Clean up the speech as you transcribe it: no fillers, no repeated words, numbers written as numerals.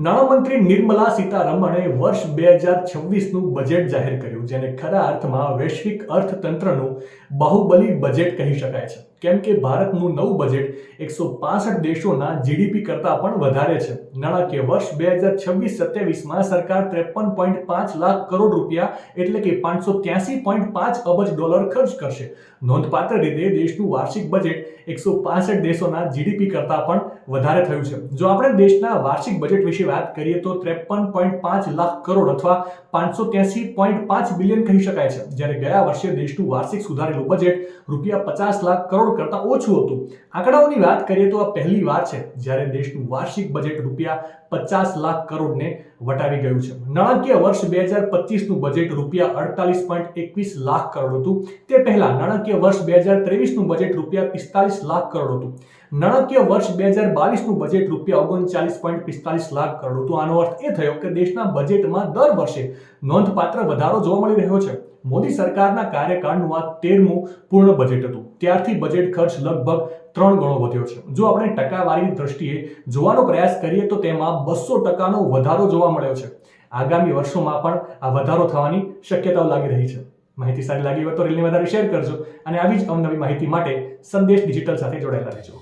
નાણામંત્રી નિર્મલા સીતારમણે વર્ષ 2026નું બજેટ જાહેર કર્યું, જેને ખરા અર્થમાં વૈશ્વિક અર્થતંત્રનું બાહુબલી બજેટ કહી શકાય છે, કેમ કે ભારતનું નવું બજેટ 165 દેશોના જીડીપી કરતાં પણ વધારે છે. નાણાકીય વર્ષ 2026-27માં સરકાર 53.5 લાખ કરોડ રૂપિયા એટલે કે $583.5 અબજ ખર્ચ કરશે. નોંધપાત્ર રીતે દેશનું વાર્ષિક બજેટ 165 દેશોના જીડીપી કરતાં પણ વધારે થયું છે. જો આપણે દેશના વાર્ષિક બજેટ વિશે વાત કરીએ તો 53.5 લાખ કરોડ અથવા 583.5 બિલિયન કહી શકાય છે, જ્યારે ગયા વર્ષે દેશનું વાર્ષિક સુધારેલું બજેટ રૂપિયા 50 લાખ કરોડ કરતાં ઓછું હતું. આંકડાઓની વાત કરીએ તો આ પહેલી વાર છે જ્યારે દેશનું વાર્ષિક બજેટ રૂપિયા 50 લાખ કરોડને વટાવી ગયું છે. નાણાકીય વર્ષ 2025નું બજેટ રૂપિયા 48.21 લાખ કરોડ હતું. તે પહેલા નાણાકીય વર્ષ 2023નું બજેટ રૂપિયા 45 લાખ કરોડ હતું. નાણાકીય વર્ષ 2022નું બજેટ રૂપિયા 39.45 લાખ કરોડ હતું. આનો અર્થ એ થયો કે દેશના બજેટમાં દર વર્ષે નોંધપાત્ર વધારો જોવા મળી રહ્યો છે. મોદી સરકારના કાર્યકાળનું આ 13મું પૂર્ણ બજેટ હતું. ત્યારથી બજેટ ખર્ચ લગભગ 3 ગણો વધ્યો છે. જો આપણે ટકાવારીની દ્રષ્ટિએ જોવાનો પ્રયાસ કરીએ તો તેમાં 200%નો વધારો જોવા મળ્યો છે. આગામી વર્ષોમાં પણ આ વધારો થવાની શક્યતાઓ લાગી રહી છે. માહિતી સારી લાગી હોય તો રીલને વધારે શેર કરજો અને આવી જ અવનવી માહિતી માટે સંદેશ ડિજિટલ સાથે જોડાયેલા રહેજો.